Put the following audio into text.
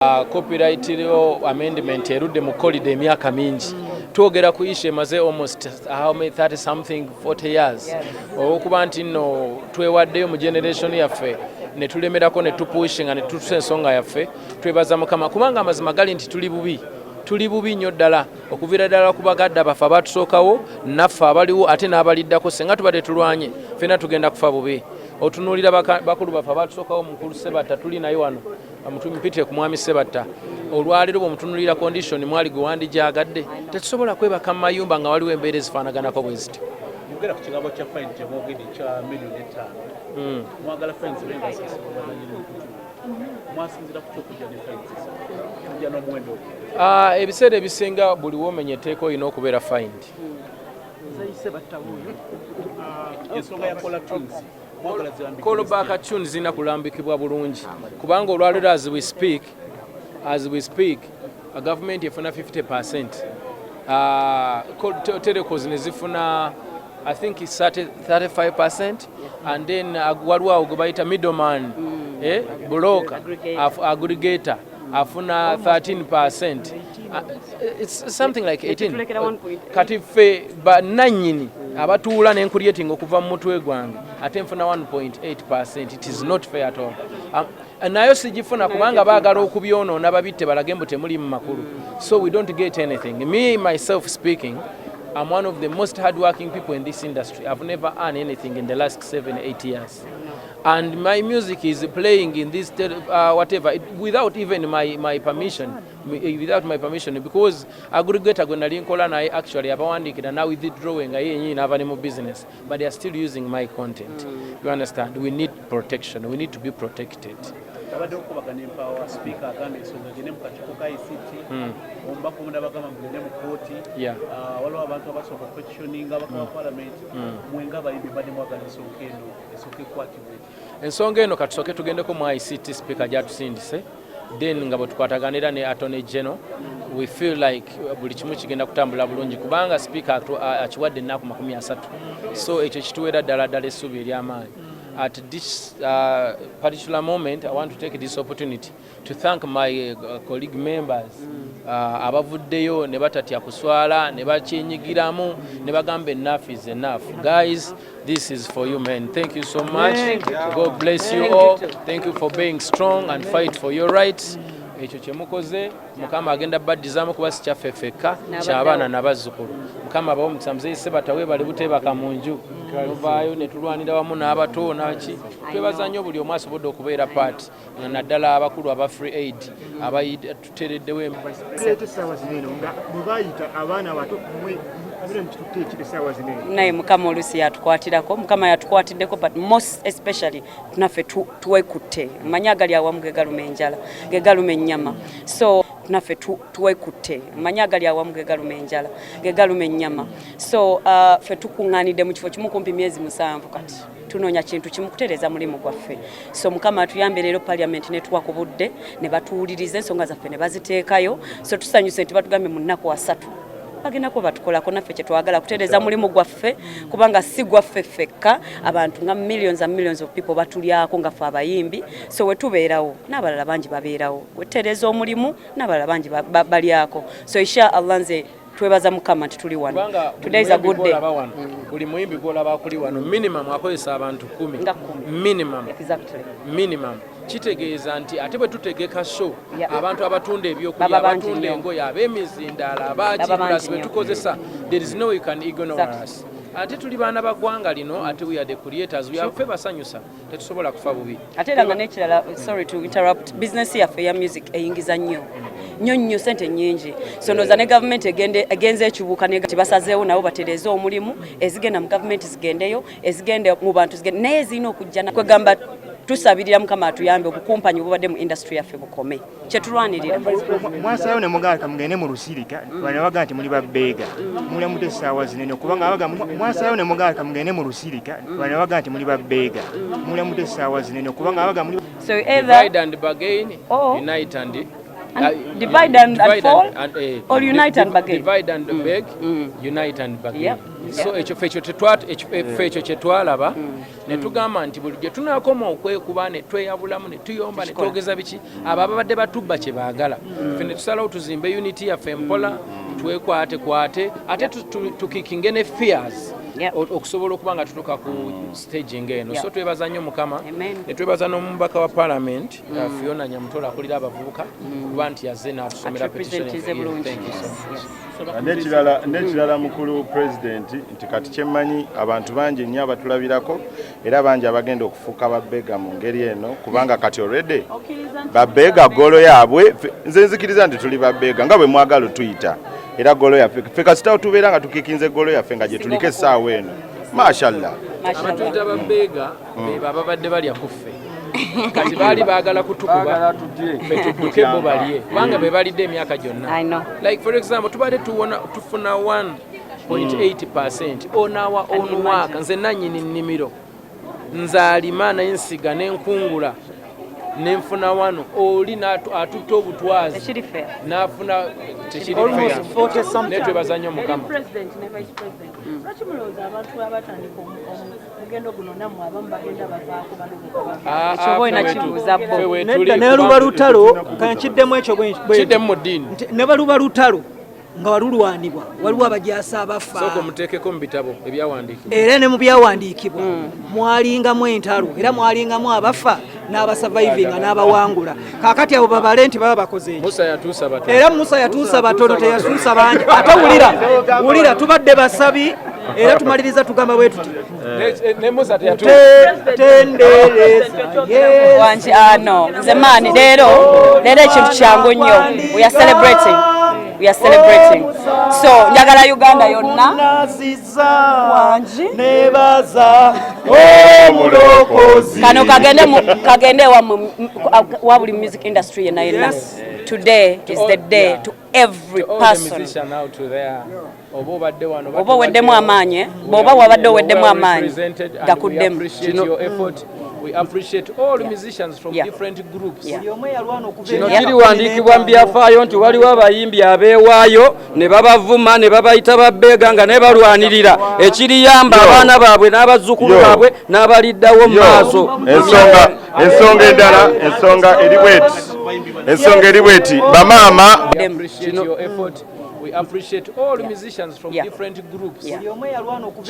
Copyright amendment erudde mu holiday emyaka mingi twogera ku issue emaze almost 30 something 40 years okuba nti nno twewaddeyo mu generation yaffe ne tulemerako ne tupushinga ne tutusa ensonga yaffe twebaza Mukama kubanga amazima gali nti tuli bubi nnyo ddala okuvira ddala ku bagadde abafu abatusookawo naffe abaliwo ate n'abaliddako senga tubadde tulwanye ffenna tugenda kufa bubi otunuulira bakulu baffe abatusookawo mukulu Sebatta tuli naye wano mpite ku mwami Sebatta olwaliro bw'omutunulira condition mwali gwe wandijaagadde tetusobola kwebaka mu mayumba nga waliwo embeera ezifaanaganako bwe ziti. Yogera ku kigambo kya fine kyemwogedde kya miliyoni 5 mwagala fine zibenga mwasinzira ku kyokujja ne fine kujja n'omuwendo ebiseera ebisinga buli womenya etteeka olina okubeera fined. Ensonga ya kola tunes callback tunes zina kulambikibwa bulungi kubanga olwaliro as we speak a government efuna 50%, telecoms ne zifuna I think 35%, and then waliwo awo gwe bayita middleman broker aggregator afuna 13%, it's something like 18. Kati ffe bananyini abatuula n'encreating okuva mu mutwe gwange ate nfuna 1.8%. It is not fair at all. Nayo sigifuna kubanga baagala okubyonoona babitte balage mbu temuli mu makulu, so we don't get anything. Me myself speaking, I'm one of the most hardworking people in this industry. I've never earned anything in the last 7-8 years. And my music is playing in this without even my permission, because aggregator gwe nali nkola naye actually abawandikira now withdrawing aye yennyini n'ava ne mu business, but they are still using my content. You understand? We need protection. We need to be protected. Abadde okubagana empower speaker agamba ensonga gene mu kakiiko ka ICT omubaka omunda bagamba mugende mu kooti waliwo abantu abasooka questioning abaka parliament mwenga bayimbi badde mwagala ensonga eno esooka ekwatibwe. Ensonga eno katusooke tugendeko mu ICT speaker gyatusindise, then nga bwe tukwataganira ne Attorney General we feel like buli kimu kigenda kutambula bulungi kubanga speaker akiwadde ennaku 30, so ekyo kituweera ddala essuubi ery'amaanyi. At this particular moment, I want to take this opportunity to thank my colleague members abavuddeyo ne batatya kuswala ne bakyenyigiramu ne bagamba enough is enough. Guys, this is for you, man. Thank you so much. God bless you all. Thank you for being strong and fight for your rights. Ekyo kyemukoze Mukama agenda baddizaamu kuba si kyaffe ffekka ky'abaana n'abazzukulu. Mukama abawo omukisa muzeeyi Sebatta weebale buteebaka mu nju tuvaayo ne tulwanira wamu n'abato naki twebaza nnyo buli omu asobodde okubeera paati naddala abakulu aba free aid abatuteereddewo essaawa zineno nga bwe bayita abaana abato naye Mukama oluusi yatukwatirako, Mukama yatukwatiddeko, but most especially naffe tuwekutte. Mmanyi agali awamu ge galuma enjala ge galuma ennyama, so naffe tuwekutte. Mmanyi agali awamu ge galuma enjala ge galuma ennyama, so ffe tukuŋŋaanidde mu kifo kimu kumpi myezi 7 kati tunoonya kintu kimu kutereeza mulimu gwaffe. So Mukama atuyambe leero parliament ne tuwa ku budde ne batuwuliriza ensonga zaffe ne baziteekayo, so tusanyuse nti batugambye mu nnaku 3 bagenda ko batukolako naffe kye twagala kutereeza mulimu gwaffe kubanga si gwaffe ffekka, abantu nga millions and millions of people batulyako nga ffe abayimbi, so we tubeerawo n'abalala bangi babeerawo, wetutereeza omulimu n'abalala bangi balyako, so inshallah nze twebaza Mukama nti tuli wano. Today is a good day. Buli muyimbi gw'olaba akuli wano minimum akozesa abantu 10 minimum. Kitegeeza nti ate bwe tutegeka show abantu abatunda ebyokulya abatunda engoye ab'emizindaala abakibulasi bwe tukozesa, there is no way you can ignore us. Ate tuli baana ba ggwanga lino, ate we are the creators, we are ffe basanyusa tetusobola kufa bubi. Ate era nga n'ekirala, sorry to interrupt, business yaffe ya music eyingiza nnyo sente nnyingi, so ndowooza ne gavumenti egenze ekibuuka negati basazeewo nabo batereeze omulimu, ezigenda mu gavumenti zigendeyo, ezigenda mu bantu zigende, naye zirina okujja kwegamba tusabirira Mukama atuyambe obukumpanyi obubadde mu industry yaffe bukome kyetulwanirira. Mwasayo ne mugaaka mugende mu Lusirika bana baga nti muli babbeega mulamudde essaawa zinene kubanga baga mwasayo ne mugaaka mugende mu Lusirika bana baga nti muli babbeega mulamudde essaawa zinene kubanga baga muli so divide and bargain, unite and divide and fall, or unite and bargain. Divide and beg, unite and bargain. so ekyo kye twalaba ne tugamba nti buli gye tunaakoma okwekuba ne tweyabulamu ne tuyomba ne twogeza biki abo ababadde batubba kye baagala ffe ne tusalawo tuzimbe unity yaffe mpola twekwatekwate ate tukikinge ne fears okusobola okuba nga tutuuka ku staging eno so twebaza nnyo mukama ne twebaza n'omubaka wa parliament Fiona Nyamutola akulira abavubuka kuba nti yazze n'atusomera petition. N'ekirala mukulu pulezidenti nti kati kyemmanyi abantu bangi nnyo abatulabirako era bangi abagenda okufuuka babbeega mu ngeri eno kubanga kati already babbeega golo yaabwe nze nzikiriza nti tuli babbeega nga bwe mwagala tuyita era golo yaffe ffe kasitawo tubeera nga tukikinze golo yaffe nga gye tuliko essaawa eno mashallah abatuyita babbeega be babadde balya kuffe kati baali baagala kutukuba ffe tudduke bo balye kubanga be balidde emyaka gyonna like for example tubadde tufuna 1.8% onawa onwaka nze nannyini nnimiro nzaalima naye nsiga n'enkungula nenfuna wano oli atutta obutwazi n'afuna tekiri netwebaza nnyo mukama ne luba lutalo kankiddemu ekyo kiddemu mu ddiini ne baluba lutalo nga walulwanibwa waliwo abajaasa abafa sooka muteekeko mu bitabo ebyawandiikibwa era ne mu byawandiikibwa mwalingamu entalo era mwalingamu abafa n'abasavayivinga n'abawangula kaakati abo babale nti baba bakoze era Musa yatuusa batono teyatuusa bangi ate wulira tubadde basabi era tumaliriza tugamba bwe tuti tendereza no nze maani leero ekintu kyangu nnyo we are celebrating so njagala Uganda yonna nebaza omulokozi kano kagende wa buli music industry yenna today is the day to every person oba oweddemu amaanyi bw'oba wabadde oweddemu amaanyi gakuddemu. We appreciate all musicians from different groups. Kino kiriwandiikibwa mu byafaayo nti waliwo abayimbi abeewaayo ne babavuma ne babayita babbeega nga ne balwanirira ekiriyamba abaana baabwe n'abazzukulu baabwe n'abaliddawo mu maaso. Ensonga eri bweti bamaama We appreciate all musicians from different groups.